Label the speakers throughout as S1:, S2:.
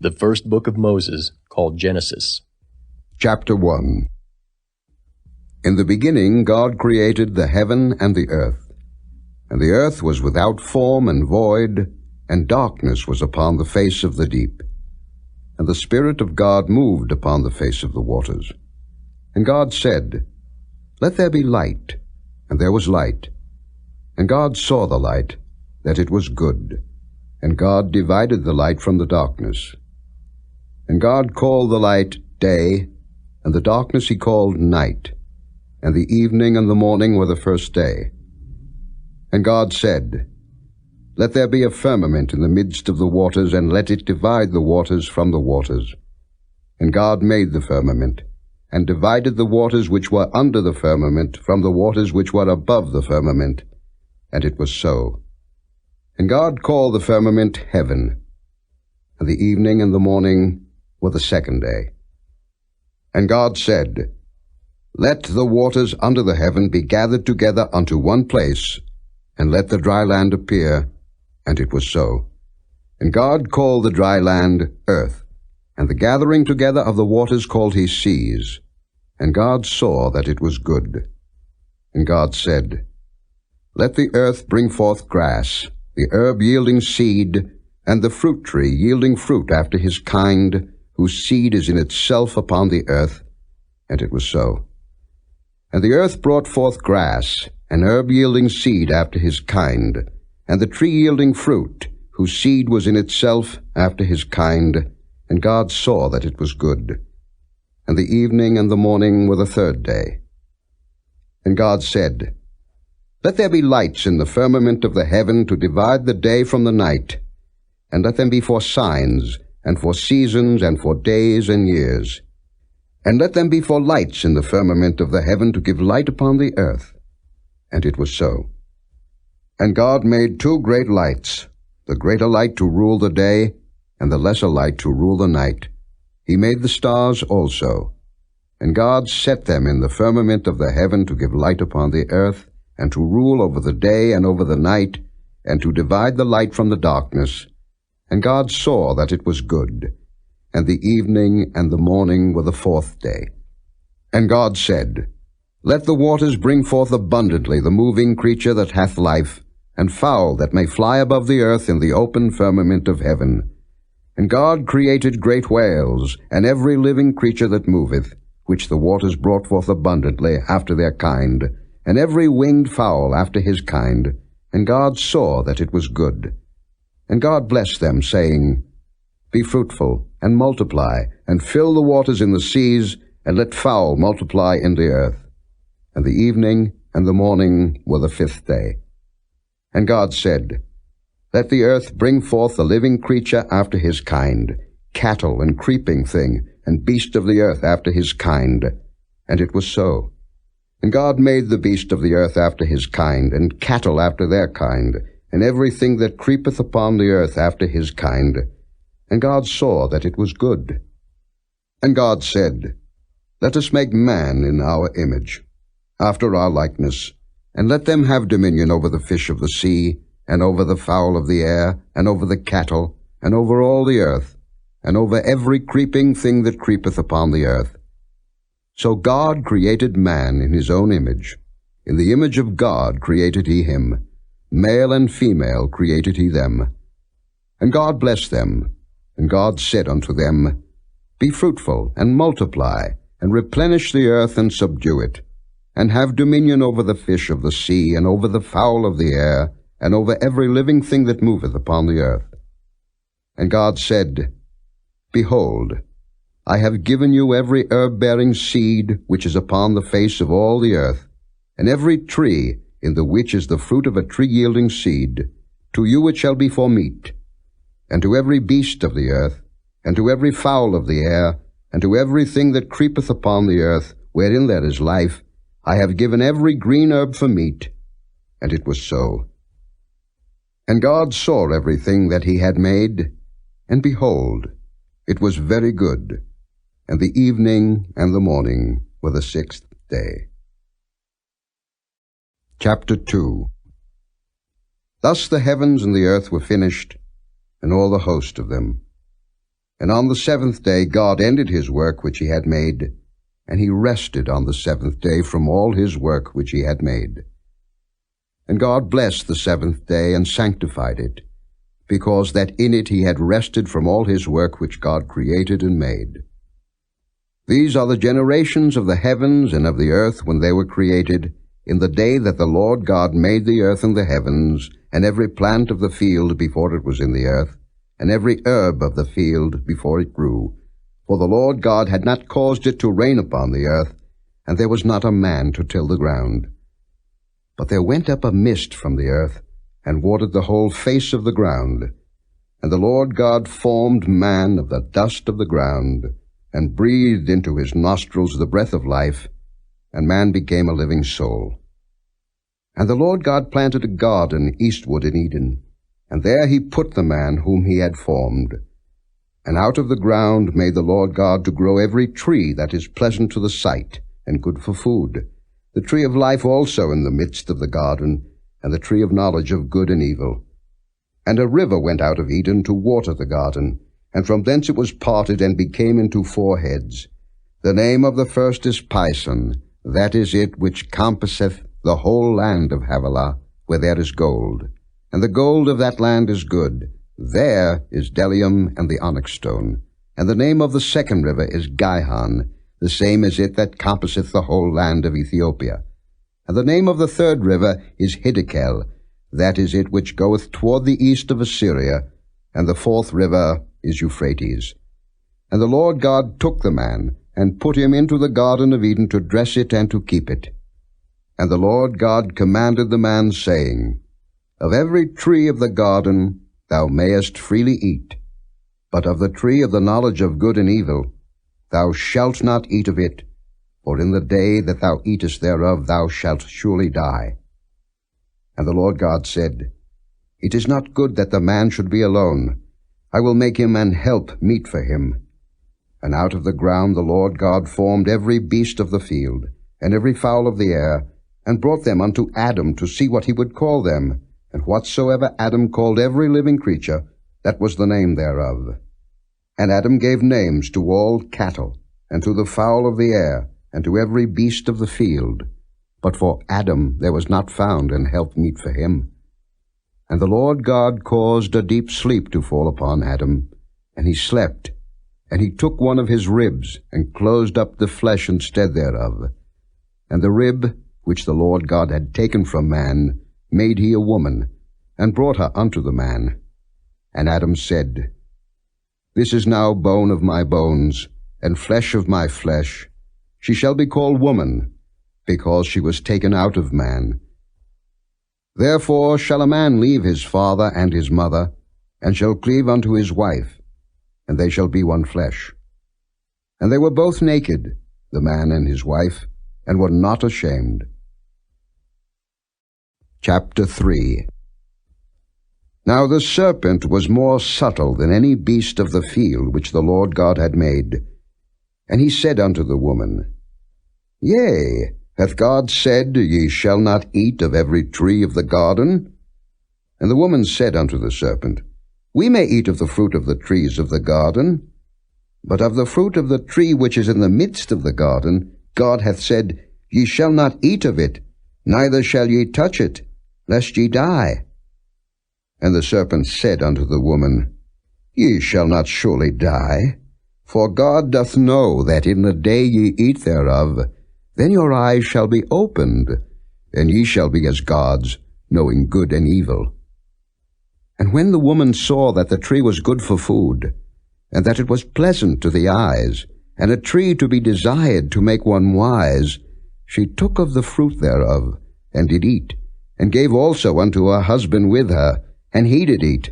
S1: The first book of Moses, called Genesis.
S2: Chapter 1. In the beginning God created the heaven and the earth. And the earth was without form and void, and darkness was upon the face of the deep. And the Spirit of God moved upon the face of the waters. And God said, Let there be light. And there was light. And God saw the light, that it was good. And God divided the light from the darkness. And God called the light day, and the darkness he called night. And the evening and the morning were the first day. And God said, Let there be a firmament in the midst of the waters, and let it divide the waters from the waters. And God made the firmament, and divided the waters which were under the firmament from the waters which were above the firmament. And it was so. And God called the firmament heaven. And the evening and the morning were the second day. And God said, Let the waters under the heaven be gathered together unto one place, and let the dry land appear. And it was so. And God called the dry land earth, and the gathering together of the waters called he seas. And God saw that it was good. And God said, Let the earth bring forth grass, the herb yielding seed, and the fruit tree yielding fruit after his kind, whose seed is in itself upon the earth. And it was so. And the earth brought forth grass, and herb yielding seed after his kind, and the tree yielding fruit, whose seed was in itself after his kind. And God saw that it was good. And the evening and the morning were the third day. And God said, Let there be lights in the firmament of the heaven to divide the day from the night, and let them be for signs, and for seasons, and for days and years. And let them be for lights in the firmament of the heaven to give light upon the earth. And it was so. And God made two great lights, the greater light to rule the day, and the lesser light to rule the night. He made the stars also. And God set them in the firmament of the heaven to give light upon the earth, and to rule over the day and over the night, and to divide the light from the darkness. And God saw that it was good. And the evening and the morning were the fourth day. And God said, Let the waters bring forth abundantly the moving creature that hath life, and fowl that may fly above the earth in the open firmament of heaven. And God created great whales, and every living creature that moveth, which the waters brought forth abundantly after their kind, and every winged fowl after his kind. And God saw that it was good. And God blessed them, saying, Be fruitful, and multiply, and fill the waters in the seas, and let fowl multiply in the earth. And the evening and the morning were the fifth day. And God said, Let the earth bring forth a living creature after his kind, cattle and creeping thing, and beast of the earth after his kind. And it was so. And God made the beast of the earth after his kind, and cattle after their kind, and everything that creepeth upon the earth after his kind. And God saw that it was good. And God said, Let us make man in our image, after our likeness, and let them have dominion over the fish of the sea, and over the fowl of the air, and over the cattle, and over all the earth, and over every creeping thing that creepeth upon the earth. So God created man in his own image. In the image of God created he him. Male and female created he them. And God blessed them. And God said unto them, Be fruitful, and multiply, and replenish the earth, and subdue it, and have dominion over the fish of the sea, and over the fowl of the air, and over every living thing that moveth upon the earth. And God said, Behold, I have given you every herb-bearing seed which is upon the face of all the earth, and every tree in the which is the fruit of a tree yielding seed. To you it shall be for meat. And to every beast of the earth, and to every fowl of the air, and to everything that creepeth upon the earth, wherein there is life, I have given every green herb for meat. And it was so. And God saw everything that he had made, and behold, it was very good. And the evening and the morning were the sixth day. Chapter 2. Thus the heavens and the earth were finished, and all the host of them. And on the seventh day God ended his work which he had made, and he rested on the seventh day from all his work which he had made. And God blessed the seventh day and sanctified it, because that in it he had rested from all his work which God created and made. These are the generations of the heavens and of the earth when they were created, in the day that the Lord God made the earth and the heavens, and every plant of the field before it was in the earth, and every herb of the field before it grew. For the Lord God had not caused it to rain upon the earth, and there was not a man to till the ground. But there went up a mist from the earth, and watered the whole face of the ground. And the Lord God formed man of the dust of the ground, and breathed into his nostrils the breath of life, and man became a living soul. And the Lord God planted a garden eastward in Eden, and there he put the man whom he had formed. And out of the ground made the Lord God to grow every tree that is pleasant to the sight, and good for food, the tree of life also in the midst of the garden, and the tree of knowledge of good and evil. And a river went out of Eden to water the garden, and from thence it was parted and became into 4 heads. The name of the first is Pison, that is it which compasseth the whole land of Havilah, where there is gold. And the gold of that land is good. There is bdellium and the onyx stone. And the name of the second river is Gihon, the same is it that compasseth the whole land of Ethiopia. And the name of the third river is Hiddekel, that is it which goeth toward the east of Assyria. And the fourth river is Euphrates. And the Lord God took the man, and put him into the garden of Eden to dress it and to keep it. And the Lord God commanded the man, saying, Of every tree of the garden thou mayest freely eat, but of the tree of the knowledge of good and evil thou shalt not eat of it, for in the day that thou eatest thereof thou shalt surely die. And the Lord God said, It is not good that the man should be alone. I will make him an help meet for him. And out of the ground the Lord God formed every beast of the field, and every fowl of the air, and brought them unto Adam to see what he would call them. And whatsoever Adam called every living creature, that was the name thereof. And Adam gave names to all cattle, and to the fowl of the air, and to every beast of the field. But for Adam there was not found an help meet for him. And the Lord God caused a deep sleep to fall upon Adam, and he slept. And he took one of his ribs, and closed up the flesh instead thereof. And the rib, which the Lord God had taken from man, made he a woman, and brought her unto the man. And Adam said, This is now bone of my bones, and flesh of my flesh. She shall be called woman, because she was taken out of man. Therefore shall a man leave his father and his mother, and shall cleave unto his wife, and they shall be one flesh. And they were both naked, the man and his wife, and were not ashamed. Chapter 3. Now the serpent was more subtle than any beast of the field which the Lord God had made. And he said unto the woman, Yea, hath God said, Ye shall not eat of every tree of the garden? And the woman said unto the serpent, We may eat of the fruit of the trees of the garden, but of the fruit of the tree which is in the midst of the garden, God hath said, Ye shall not eat of it, neither shall ye touch it, lest ye die. And the serpent said unto the woman, Ye shall not surely die, for God doth know that in the day ye eat thereof, then your eyes shall be opened, and ye shall be as gods, knowing good and evil. And when the woman saw that the tree was good for food, and that it was pleasant to the eyes, and a tree to be desired to make one wise, she took of the fruit thereof, and did eat, and gave also unto her husband with her, and he did eat.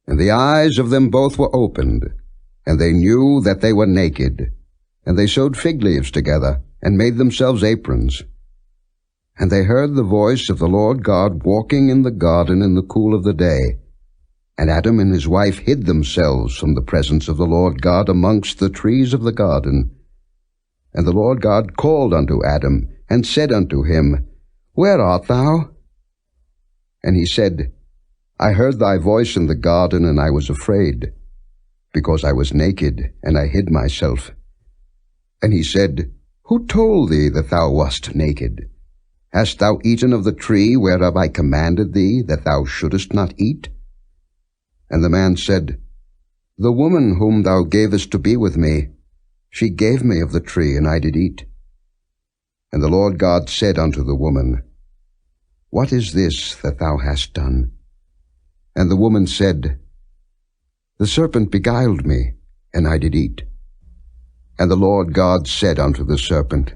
S2: And the eyes of them both were opened, and they knew that they were naked. And they sewed fig leaves together, and made themselves aprons. And they heard the voice of the Lord God walking in the garden in the cool of the day. And Adam and his wife hid themselves from the presence of the Lord God amongst the trees of the garden. And the Lord God called unto Adam, and said unto him, Where art thou? And he said, I heard thy voice in the garden, and I was afraid, because I was naked, and I hid myself. And he said, Who told thee that thou wast naked? Hast thou eaten of the tree whereof I commanded thee that thou shouldest not eat? And the man said, The woman whom thou gavest to be with me, she gave me of the tree, and I did eat. And the Lord God said unto the woman, What is this that thou hast done? And the woman said, The serpent beguiled me, and I did eat. And the Lord God said unto the serpent,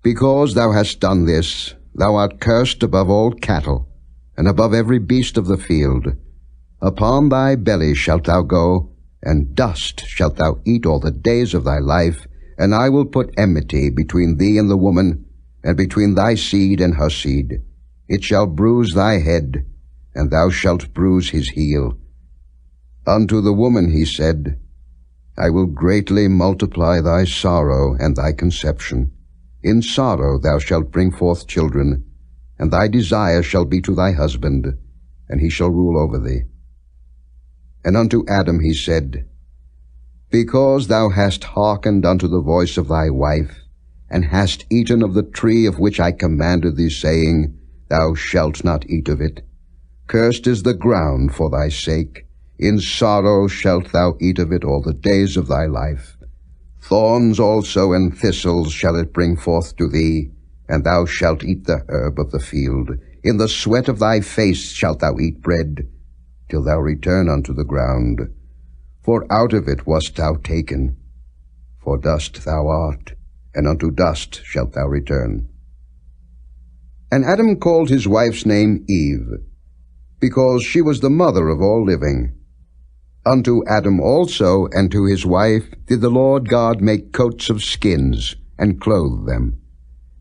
S2: Because thou hast done this, thou art cursed above all cattle, and above every beast of the field. Upon thy belly shalt thou go, and dust shalt thou eat all the days of thy life, and I will put enmity between thee and the woman, and between thy seed and her seed. It shall bruise thy head, and thou shalt bruise his heel. Unto the woman he said, I will greatly multiply thy sorrow and thy conception. In sorrow thou shalt bring forth children, and thy desire shall be to thy husband, and he shall rule over thee. And unto Adam he said, Because thou hast hearkened unto the voice of thy wife, and hast eaten of the tree of which I commanded thee, saying, Thou shalt not eat of it. Cursed is the ground for thy sake. In sorrow shalt thou eat of it all the days of thy life. Thorns also and thistles shall it bring forth to thee, and thou shalt eat the herb of the field. In the sweat of thy face shalt thou eat bread, till thou return unto the ground. For out of it wast thou taken. For dust thou art, and unto dust shalt thou return. And Adam called his wife's name Eve, because she was the mother of all living. Unto Adam also and to his wife did the Lord God make coats of skins, and clothe them.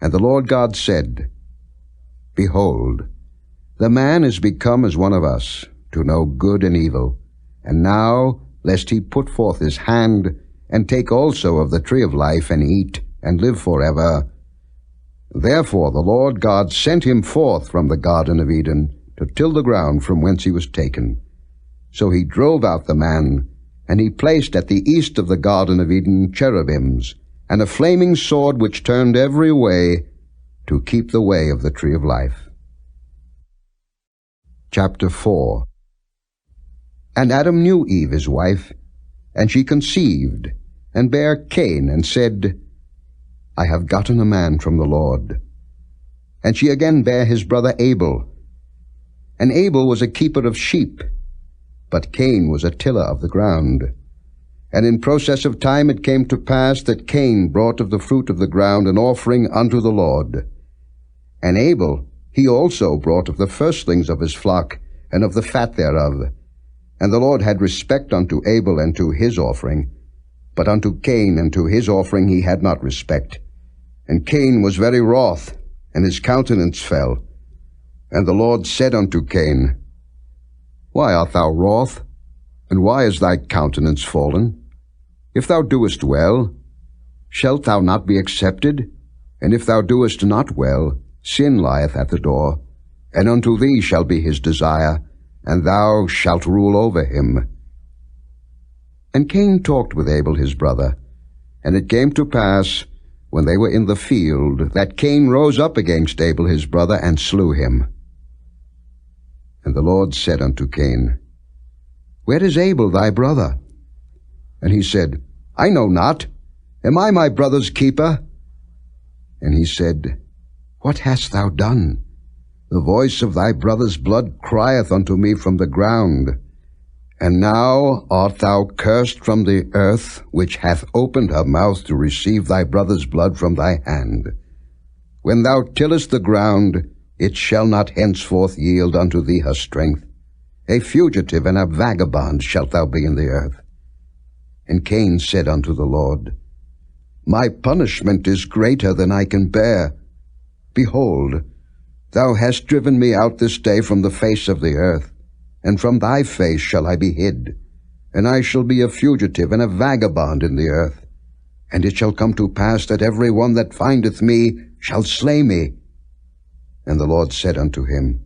S2: And the Lord God said, Behold, the man is become as one of us, to know good and evil. And now, lest he put forth his hand, and take also of the tree of life, and eat, and live forever. Therefore the Lord God sent him forth from the Garden of Eden, to till the ground from whence he was taken. So he drove out the man, and he placed at the east of the Garden of Eden cherubims, and a flaming sword which turned every way, to keep the way of the tree of life. Chapter 4. And Adam knew Eve his wife, and she conceived, and bare Cain, and said, I have gotten a man from the Lord. And she again bare his brother Abel. And Abel was a keeper of sheep, but Cain was a tiller of the ground. And in process of time it came to pass that Cain brought of the fruit of the ground an offering unto the Lord. And Abel, he also brought of the firstlings of his flock, and of the fat thereof. And the Lord had respect unto Abel and to his offering, but unto Cain and to his offering he had not respect. And Cain was very wroth, and his countenance fell. And the Lord said unto Cain, Why art thou wroth, and why is thy countenance fallen? If thou doest well, shalt thou not be accepted? And if thou doest not well, sin lieth at the door, and unto thee shall be his desire, and thou shalt rule over him. And Cain talked with Abel his brother. And it came to pass, when they were in the field, that Cain rose up against Abel his brother, and slew him. And the Lord said unto Cain, Where is Abel thy brother? And he said, I know not. Am I my brother's keeper? And he said, What hast thou done? The voice of thy brother's blood crieth unto me from the ground. And now art thou cursed from the earth, which hath opened her mouth to receive thy brother's blood from thy hand. When thou tillest the ground, it shall not henceforth yield unto thee her strength. A fugitive and a vagabond shalt thou be in the earth. And Cain said unto the Lord, My punishment is greater than I can bear. Behold, thou hast driven me out this day from the face of the earth, and from thy face shall I be hid, and I shall be a fugitive and a vagabond in the earth. And it shall come to pass that every one that findeth me shall slay me. And the Lord said unto him,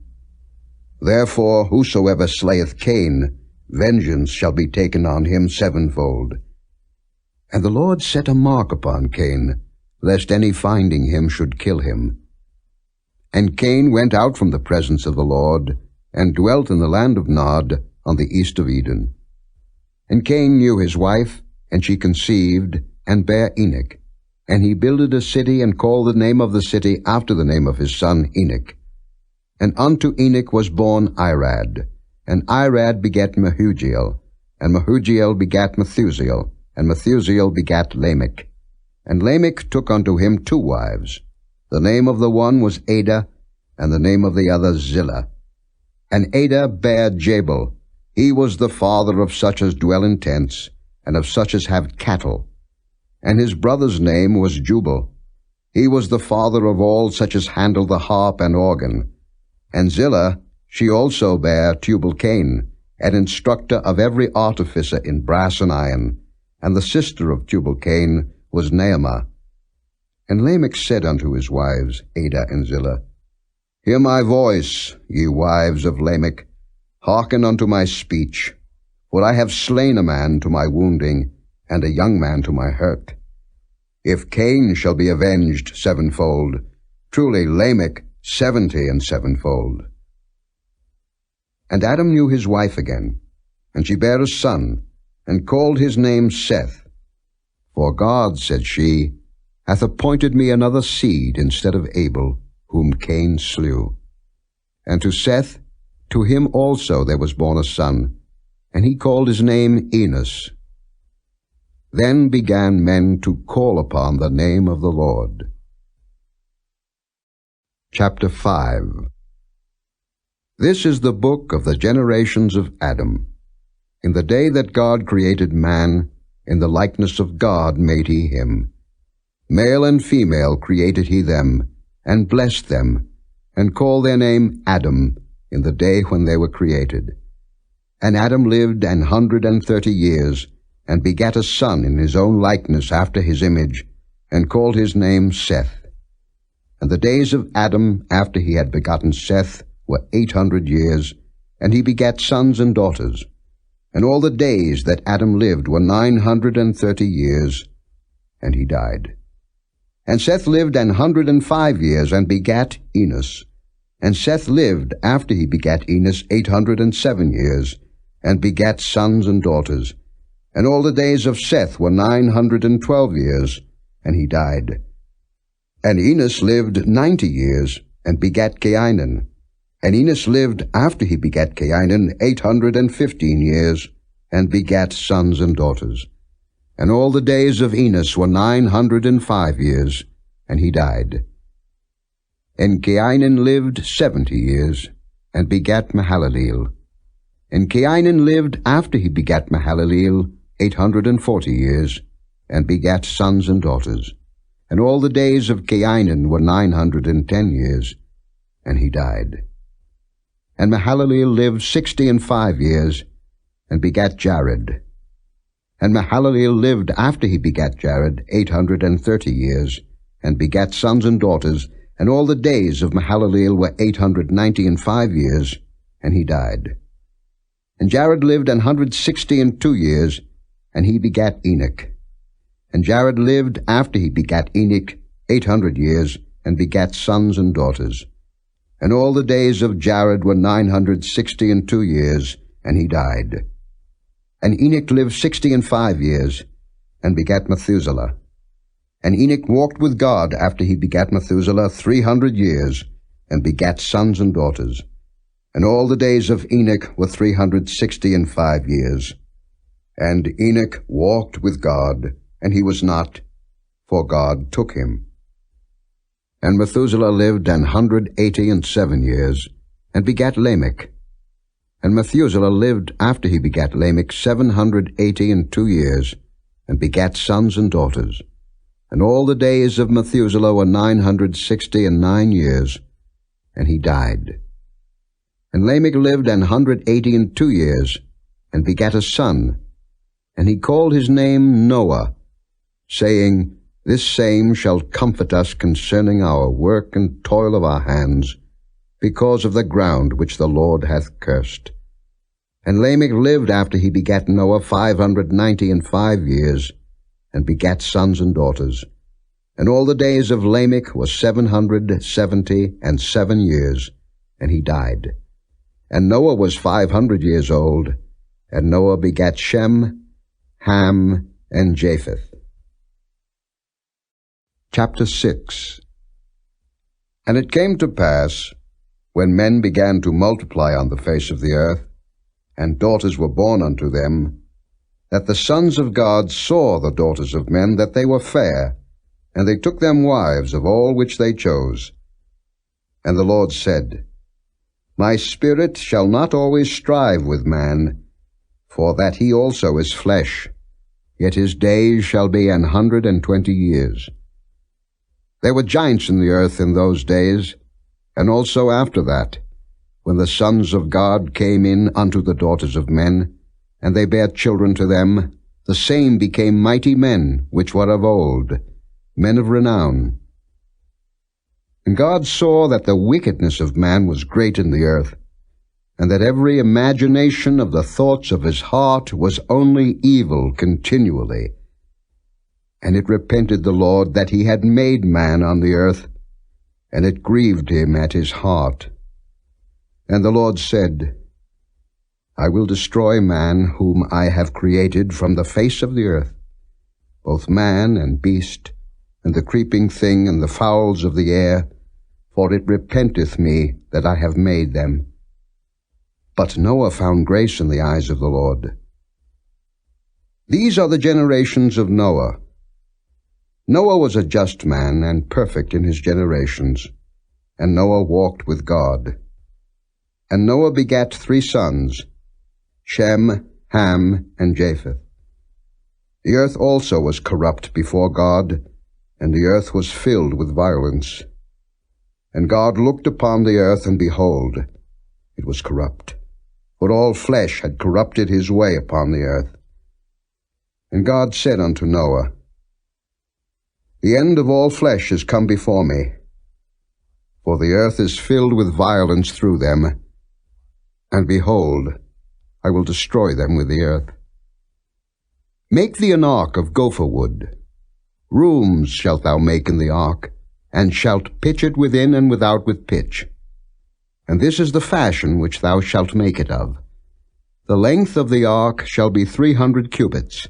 S2: Therefore whosoever slayeth Cain, vengeance shall be taken on him sevenfold. And the Lord set a mark upon Cain, lest any finding him should kill him. And Cain went out from the presence of the Lord, and dwelt in the land of Nod, on the east of Eden. And Cain knew his wife, and she conceived, and bare Enoch. And he builded a city, and called the name of the city after the name of his son Enoch. And unto Enoch was born Irad, and Irad begat Mehujael, and Mehujael begat Methusael, and Methusael begat Lamech. And Lamech took unto him 2 wives. The name of the one was Adah, and the name of the other Zillah. And Adah bare Jabal. He was the father of such as dwell in tents, and of such as have cattle. And his brother's name was Jubal. He was the father of all such as handle the harp and organ. And Zillah, she also bare Tubal-Cain, an instructor of every artificer in brass and iron. And the sister of Tubal-Cain was Naamah. And Lamech said unto his wives, Adah and Zillah, Hear my voice, ye wives of Lamech. Hearken unto my speech. For I have slain a man to my wounding, and a young man to my hurt. If Cain shall be avenged sevenfold, truly Lamech 70 and sevenfold. And Adam knew his wife again, and she bare a son, and called his name Seth. For God, said she, hath appointed me another seed instead of Abel, whom Cain slew. And to Seth, to him also there was born a son, and he called his name Enos. Then began men to call upon the name of the Lord. Chapter 5. This is the book of the generations of Adam. In the day that God created man, in the likeness of God made he him. Male and female created he them, and blessed them, and called their name Adam, in the day when they were created. And Adam lived 130 years, and begat a son in his own likeness after his image, and called his name Seth. And the days of Adam after he had begotten Seth were 800 years, and he begat sons and daughters. And all the days that Adam lived were 930 years, and he died. And Seth lived 105 years, and begat Enos. And Seth lived after he begat Enos 807 years, and begat sons and daughters. And all the days of Seth were 912 years, and he died. And Enos lived 90 years, and begat Cainan. And Enos lived after he begat Cainan 815 years, and begat sons and daughters. And all the days of Enos were 905 years, and he died. And Cainan lived 70 years, and begat Mahalaleel. And Cainan lived after he begat Mahalaleel 840 years, and begat sons and daughters. And all the days of Cainan were 910 years, and he died. And Mahalaleel lived 65 years, and begat Jared. And Mahalaleel lived after he begat Jared 830 years, and begat sons and daughters, and all the days of Mahalaleel were 895 years, and he died. And Jared lived 162 years, and he begat Enoch. And Jared lived after he begat Enoch 800 years, and begat sons and daughters. And all the days of Jared were 962 years, and he died. And Enoch lived 65 years, and begat Methuselah. And Enoch walked with God after he begat Methuselah 300 years, and begat sons and daughters. And all the days of Enoch were 365 years. And Enoch walked with God, and he was not, for God took him. And Methuselah lived 187 years, and begat Lamech. And Methuselah lived after he begat Lamech 782 years, and begat sons and daughters. And all the days of Methuselah were 969 years, and he died. And Lamech lived 182 years, and begat a son, and he called his name Noah, saying, This same shall comfort us concerning our work and toil of our hands, because of the ground which the Lord hath cursed. And Lamech lived after he begat Noah 595 years, and begat sons and daughters. And all the days of Lamech were 777 years, and he died. And Noah was 500 years old, and Noah begat Shem, Ham, and Japheth. Chapter 6. And it came to pass, when men began to multiply on the face of the earth, and daughters were born unto them, that the sons of God saw the daughters of men, that they were fair, and they took them wives of all which they chose. And the Lord said, My spirit shall not always strive with man, for that he also is flesh, yet his days shall be 120 years. There were giants in the earth in those days, and also after that, when the sons of God came in unto the daughters of men, and they bare children to them, the same became mighty men, which were of old, men of renown. And God saw that the wickedness of man was great in the earth, and that every imagination of the thoughts of his heart was only evil continually. And it repented the Lord that he had made man on the earth, and it grieved him at his heart. And the Lord said, I will destroy man whom I have created from the face of the earth, both man and beast, and the creeping thing and the fowls of the air, for it repenteth me that I have made them. But Noah found grace in the eyes of the Lord. These are the generations of Noah. Noah was a just man and perfect in his generations, and Noah walked with God. And Noah begat 3 sons, Shem, Ham, and Japheth. The earth also was corrupt before God, and the earth was filled with violence. And God looked upon the earth, and behold, it was corrupt, for all flesh had corrupted his way upon the earth. And God said unto Noah, The end of all flesh is come before me, for the earth is filled with violence through them, and behold, I will destroy them with the earth. Make thee an ark of gopher wood. Rooms shalt thou make in the ark, and shalt pitch it within and without with pitch. And this is the fashion which thou shalt make it of. The length of the ark shall be 300 cubits,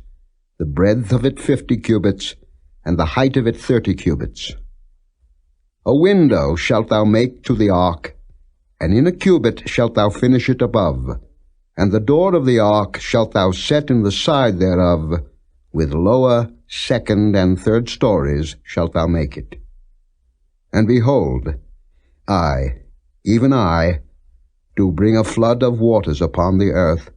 S2: the breadth of it 50 cubits, and the height of it 30 cubits. A window shalt thou make to the ark, and in a cubit shalt thou finish it above, and the door of the ark shalt thou set in the side thereof, with lower, second, and third stories shalt thou make it. And behold, I, even I, do bring a flood of waters upon the earth,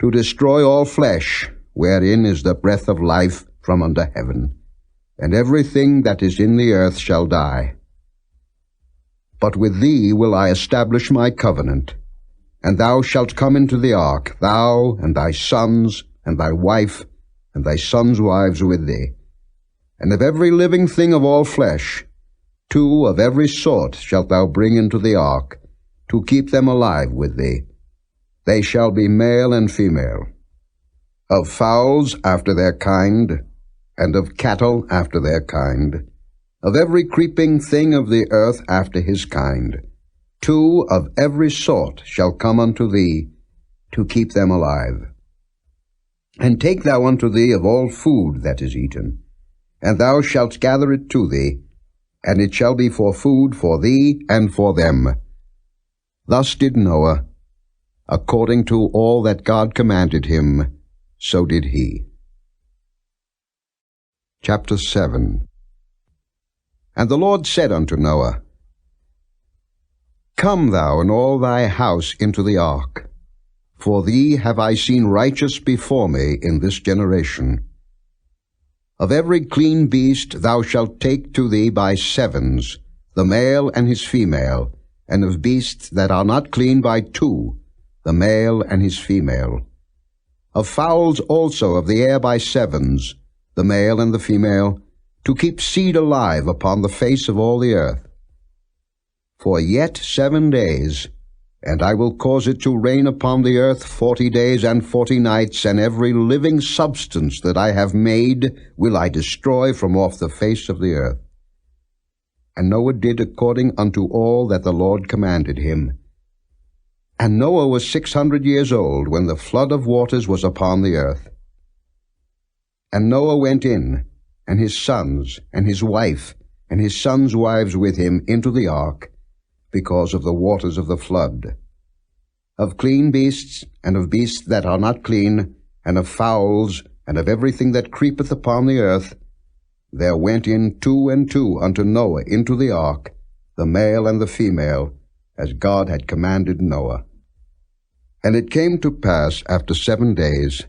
S2: to destroy all flesh, wherein is the breath of life from under heaven, and everything that is in the earth shall die. But with thee will I establish my covenant, and thou shalt come into the ark, thou and thy sons, and thy wife, and thy sons' wives with thee. And of every living thing of all flesh, 2 of every sort shalt thou bring into the ark, to keep them alive with thee. They shall be male and female. Of fowls after their kind, and of cattle after their kind, of every creeping thing of the earth after his kind, 2 of every sort shall come unto thee, to keep them alive. And take thou unto thee of all food that is eaten, and thou shalt gather it to thee, and it shall be for food for thee and for them. Thus did Noah, according to all that God commanded him, so did he. Chapter 7. And the Lord said unto Noah, Come thou and all thy house into the ark, for thee have I seen righteous before me in this generation. Of every clean beast thou shalt take to thee by 7s, the male and his female, and of beasts that are not clean by 2, the male and his female. Of fowls also of the air by 7s, the male and the female, to keep seed alive upon the face of all the earth. For yet 7 days, And I will cause it to rain upon the earth 40 days and 40 nights, and every living substance that I have made will I destroy from off the face of the earth. And Noah did according unto all that the Lord commanded him. And Noah was 600 years old when the flood of waters was upon the earth. And Noah went in, and his sons, and his wife, and his sons' wives with him into the ark, because of the waters of the flood. Of clean beasts, and of beasts that are not clean, and of fowls, and of everything that creepeth upon the earth, there went in 2 and 2 unto Noah into the ark, the male and the female, as God had commanded Noah. And it came to pass after 7 days,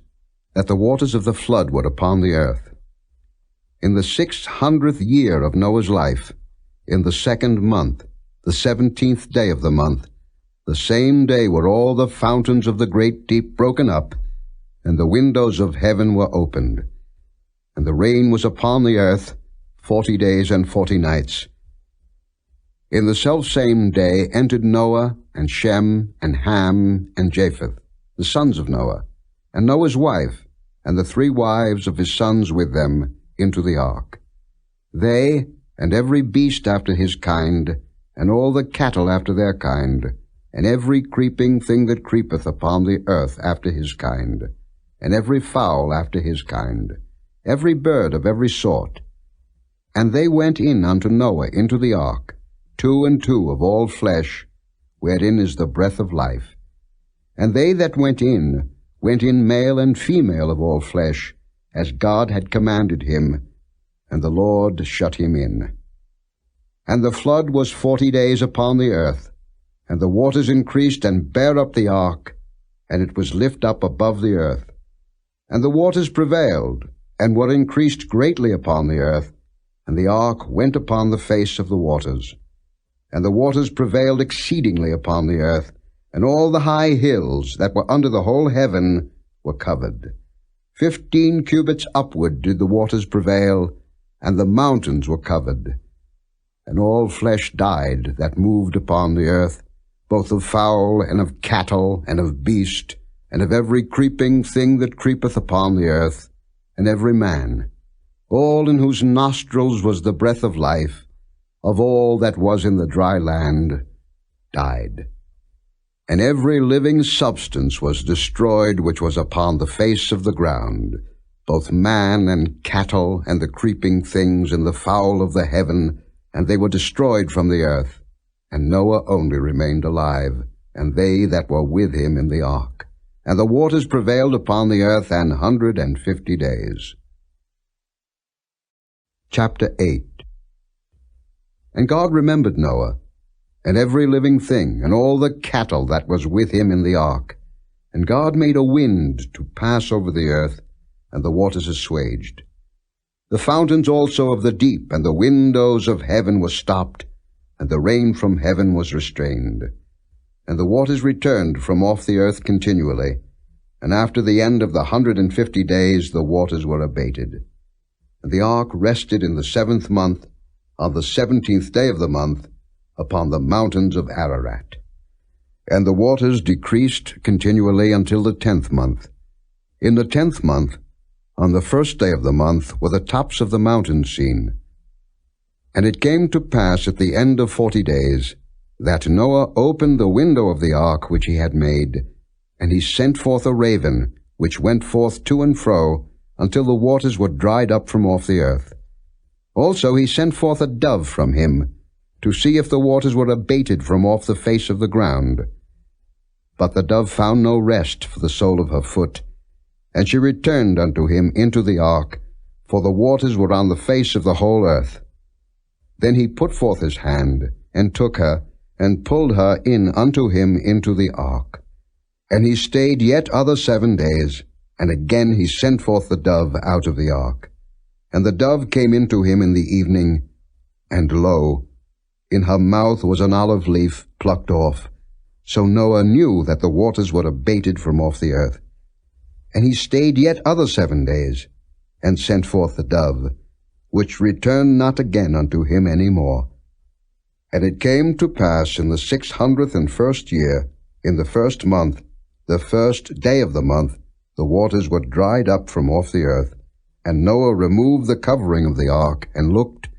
S2: that the waters of the flood were upon the earth. In the 600th year of Noah's life, in the 2nd month, the 17th day of the month, the same day were all the fountains of the great deep broken up, and the windows of heaven were opened. And the rain was upon the earth 40 days and 40 nights. In the selfsame day entered Noah, and Shem, and Ham, and Japheth, the sons of Noah, and Noah's wife, and the 3 wives of his sons with them, into the ark. They, and every beast after his kind, and all the cattle after their kind, and every creeping thing that creepeth upon the earth after his kind, and every fowl after his kind, every bird of every sort. And they went in unto Noah into the ark, 2 and 2 of all flesh, wherein is the breath of life. And they that went in male and female of all flesh, as God had commanded him, and the Lord shut him in. And the flood was 40 days upon the earth, and the waters increased and bare up the ark, and it was lift up above the earth. And the waters prevailed, and were increased greatly upon the earth, and the ark went upon the face of the waters. And the waters prevailed exceedingly upon the earth, and all the high hills that were under the whole heaven were covered. 15 cubits upward did the waters prevail, and the mountains were covered. And all flesh died that moved upon the earth, both of fowl, and of cattle, and of beast, and of every creeping thing that creepeth upon the earth, and every man, all in whose nostrils was the breath of life, of all that was in the dry land, died. And every living substance was destroyed which was upon the face of the ground, both man and cattle, and the creeping things, and the fowl of the heaven, and they were destroyed from the earth. And Noah only remained alive, and they that were with him in the ark. And the waters prevailed upon the earth 150 days. Chapter 8. And God remembered Noah, and every living thing, and all the cattle that was with him in the ark. And God made a wind to pass over the earth, and the waters assuaged. The fountains also of the deep and the windows of heaven were stopped, and the rain from heaven was restrained. And the waters returned from off the earth continually, and after the end of the 150 days the waters were abated. And the ark rested in the 7th month, on the 17th day of the month, upon the mountains of Ararat. And the waters decreased continually until the 10th month. In the 10th month, on the 1st day of the month, were the tops of the mountains seen. And it came to pass at the end of 40 days, that Noah opened the window of the ark which he had made, and he sent forth a raven, which went forth to and fro, until the waters were dried up from off the earth. Also he sent forth a dove from him, to see if the waters were abated from off the face of the ground. But the dove found no rest for the sole of her foot, and she returned unto him into the ark, for the waters were on the face of the whole earth. Then he put forth his hand, and took her, and pulled her in unto him into the ark. And he stayed yet other 7 days, and again he sent forth the dove out of the ark. And the dove came into him in the evening, and lo, in her mouth was an olive leaf plucked off. So Noah knew that the waters were abated from off the earth. And he stayed yet other 7 days, and sent forth the dove, which returned not again unto him any more. And it came to pass in the 601st year, In the first month, the first day of the month, the waters were dried up from off the earth. And Noah removed the covering of the ark, and looked,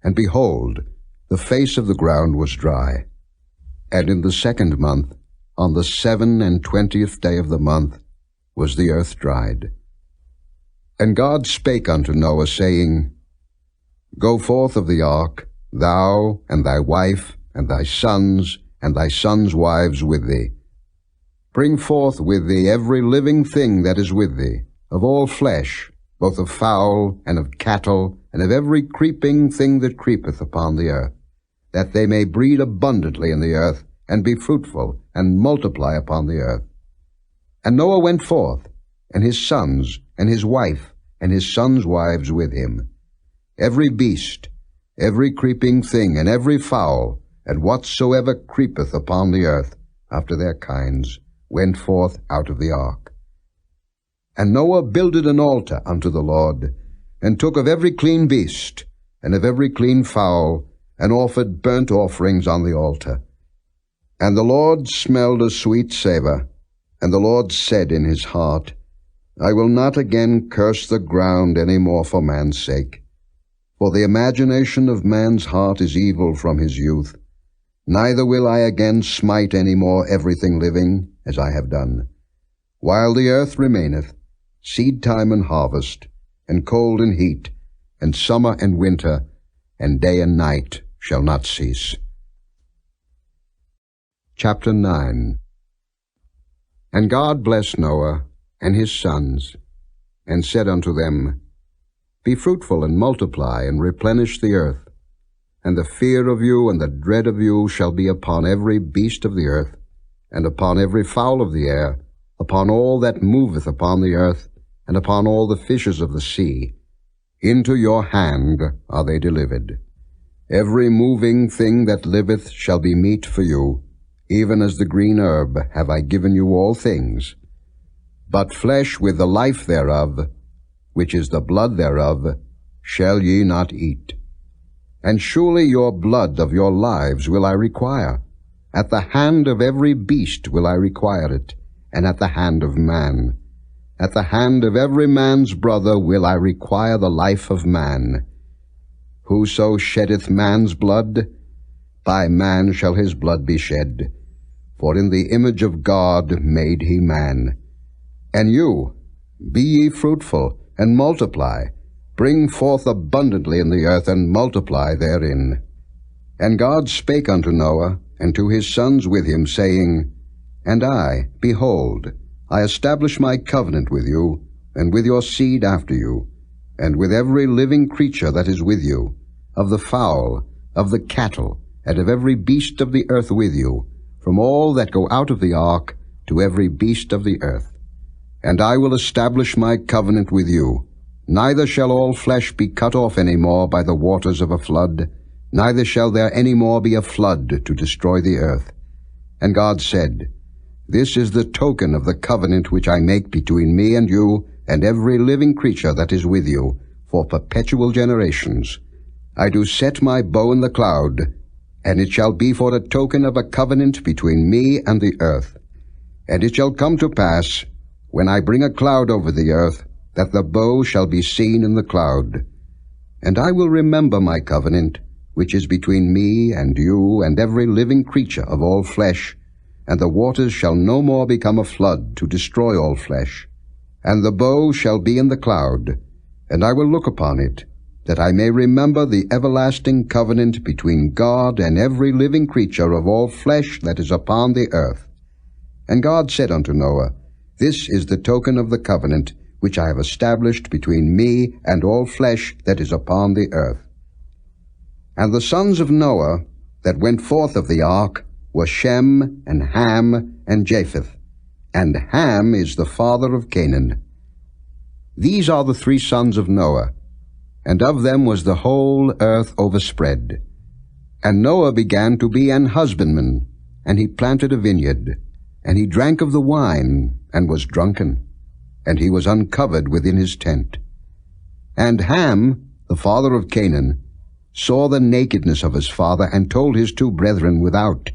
S2: and behold, the face of the ground was dry. And in the second month, on the 27th day of the month, was the earth dried. And God spake unto Noah, saying, Go forth of the ark, thou, and thy wife, and thy sons wives with thee. Bring forth with thee every living thing that is with thee, of all flesh, both of fowl, and of cattle, and of every creeping thing that creepeth upon the earth, that they may breed abundantly in the earth, and be fruitful, and multiply upon the earth. And Noah went forth, and his sons, and his wife, and his sons' wives with him. Every beast, every creeping thing, and every fowl, and whatsoever creepeth upon the earth, after their kinds, went forth out of the ark. And Noah builded an altar unto the Lord, and took of every clean beast, and of every clean fowl, and offered burnt offerings on the altar. And the Lord smelled a sweet savour, and the Lord said in his heart, I will not again curse the ground any more for man's sake. For the imagination of man's heart is evil from his youth. Neither will I again smite any more everything living, as I have done. While the earth remaineth, seed time and harvest, and cold and heat, and summer and winter, and day and night shall not cease. Chapter 9. And God blessed Noah and his sons, and said unto them, Be fruitful and multiply, and replenish the earth. And the fear of you and the dread of you shall be upon every beast of the earth, and upon every fowl of the air, upon all that moveth upon the earth, and upon all the fishes of the sea. Into your hand are they delivered. Every moving thing that liveth shall be meat for you, even as the green herb have I given you all things. But flesh with the life thereof, which is the blood thereof, shall ye not eat. And surely your blood of your lives will I require. At the hand of every beast will I require it, and at the hand of man. At the hand of every man's brother will I require the life of man. Whoso sheddeth man's blood, by man shall his blood be shed. For in the image of God made he man. And you, be ye fruitful, and multiply. Bring forth abundantly in the earth, and multiply therein. And God spake unto Noah, and to his sons with him, saying, And I, behold, I establish my covenant with you, and with your seed after you, and with every living creature that is with you, of the fowl, of the cattle, and of every beast of the earth with you, from all that go out of the ark to every beast of the earth. And I will establish my covenant with you. Neither shall all flesh be cut off any more by the waters of a flood, neither shall there any more be a flood to destroy the earth. And God said, This is the token of the covenant which I make between me and you, and every living creature that is with you, for perpetual generations. I do set my bow in the cloud, and it shall be for a token of a covenant between me and the earth. And it shall come to pass, when I bring a cloud over the earth, that the bow shall be seen in the cloud. And I will remember my covenant, which is between me and you and every living creature of all flesh, and the waters shall no more become a flood to destroy all flesh. And the bow shall be in the cloud, and I will look upon it, that I may remember the everlasting covenant between God and every living creature of all flesh that is upon the earth. And God said unto Noah, This is the token of the covenant which I have established between me and all flesh that is upon the earth. And the sons of Noah that went forth of the ark were Shem, and Ham, and Japheth. And Ham is the father of Canaan. These are the 3 sons of Noah, and of them was the whole earth overspread. And Noah began to be an husbandman, and he planted a vineyard, and he drank of the wine, and was drunken, and he was uncovered within his tent. And Ham, the father of Canaan, saw the nakedness of his father, and told his 2 brethren without.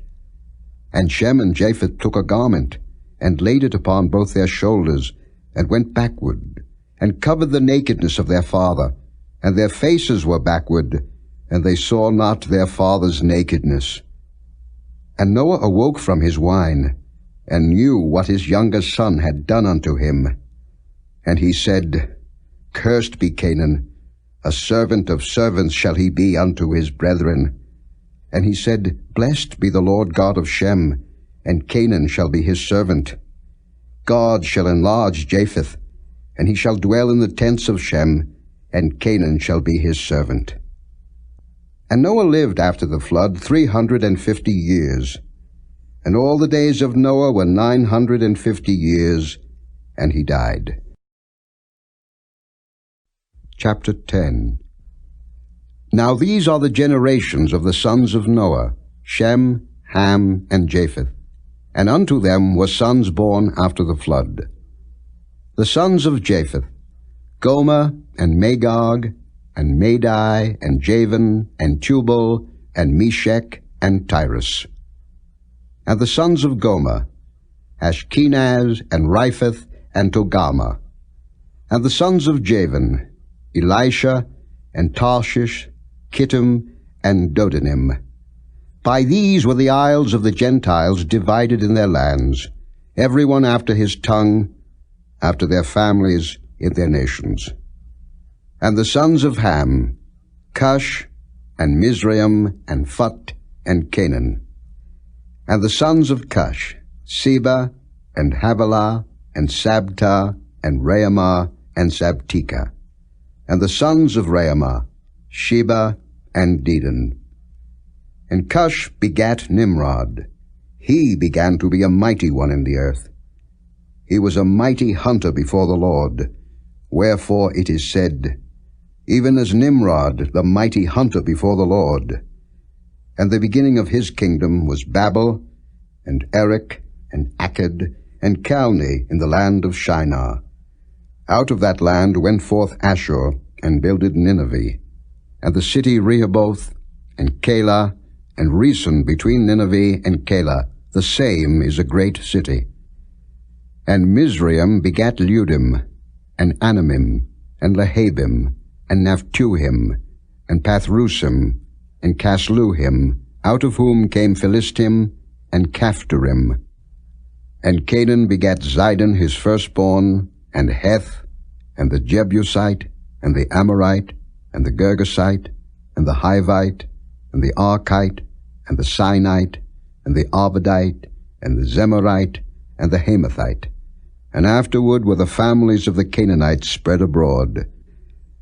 S2: And Shem and Japheth took a garment, and laid it upon both their shoulders, and went backward, and covered the nakedness of their father, and their faces were backward, and they saw not their father's nakedness. And Noah awoke from his wine, and knew what his youngest son had done unto him. And he said, Cursed be Canaan, a servant of servants shall he be unto his brethren. And he said, Blessed be the Lord God of Shem, and Canaan shall be his servant. God shall enlarge Japheth, and he shall dwell in the tents of Shem, and Canaan shall be his servant. And Noah lived after the flood 350 years. And all the days of Noah were 950 years, and he died. Chapter 10. Now these are the generations of the sons of Noah, Shem, Ham, and Japheth. And unto them were sons born after the flood. The sons of Japheth, Gomer, and Magog, and Madai, and Javan, and Tubal, and Meshech, and Tyrus. And the sons of Gomer, Ashkenaz, and Riphath, and Togarmah. And the sons of Javan, Elisha, and Tarshish, Kittim, and Dodanim. By these were the isles of the Gentiles divided in their lands, every one after his tongue, after their families, in their nations. And the sons of Ham, Cush, and Mizraim, and Phut, and Canaan. And the sons of Cush, Seba, and Havilah, and Sabta, and Raamah, and Sabteka. And the sons of Raamah, Sheba, and Dedan. And Cush begat Nimrod. He began to be a mighty one in the earth. He was a mighty hunter before the Lord. Wherefore it is said, Even as Nimrod, the mighty hunter before the Lord. And the beginning of his kingdom was Babel, and Erech, and Akkad, and Calneh in the land of Shinar. Out of that land went forth Ashur, and builded Nineveh, and the city Rehoboth, and Calah, and Resen between Nineveh and Calah, the same is a great city. And Mizraim begat Ludim, and Anamim, and Lehabim, and Naphtuhim, and Pathrusim, and Casluhim, out of whom came Philistim, and Caphtorim. And Canaan begat Zidon his firstborn, and Heth, and the Jebusite, and the Amorite, and the Girgasite, and the Hivite, and the Archite, and the Sinite, and the Arvadite, and the Zemarite, and the Hamathite. And afterward were the families of the Canaanites spread abroad.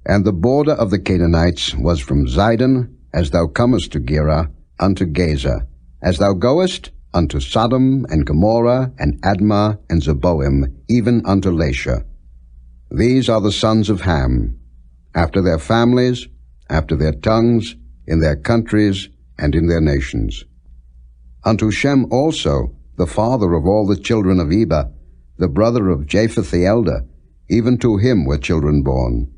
S2: And the border of the Canaanites was from Zidon, as thou comest to Gerar, unto Gaza, as thou goest unto Sodom, and Gomorrah, and Admah, and Zeboim, even unto Lasha. These are the sons of Ham, after their families, after their tongues, in their countries, and in their nations. Unto Shem also, the father of all the children of Eber, the brother of Japheth the elder, even to him were children born.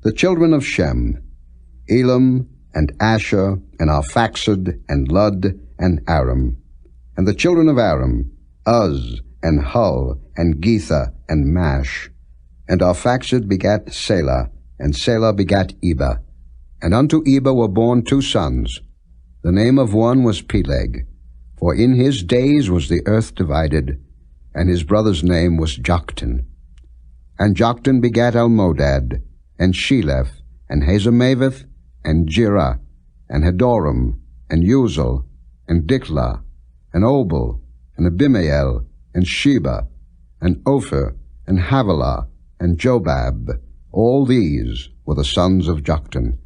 S2: The children of Shem, Elam, and Asher, and Arphaxad, and Lud, and Aram. And the children of Aram, Uz, and Hul, and Getha, and Mash. And Arphaxad begat Selah, and Selah begat Eber. And unto Eber were born two sons. The name of one was Peleg, for in his days was the earth divided, and his brother's name was Joktan. And Joktan begat Almodad, and Sheleph, and Hazarmaveth, and Jirah, and Hadoram, and Uzal, and Diklah, and Obal, and Abimael, and Sheba, and Ophir, and Havilah, and Jobab. All these were the sons of Joktan.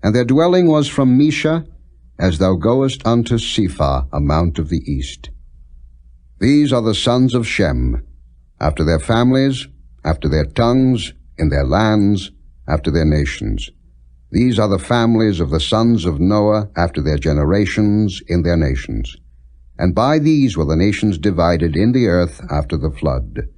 S2: And their dwelling was from Mesha, as thou goest unto Sephar, a mount of the east. These are the sons of Shem, after their families, after their tongues, in their lands, after their nations. These are the families of the sons of Noah, after their generations, in their nations. And by these were the nations divided in the earth after the flood.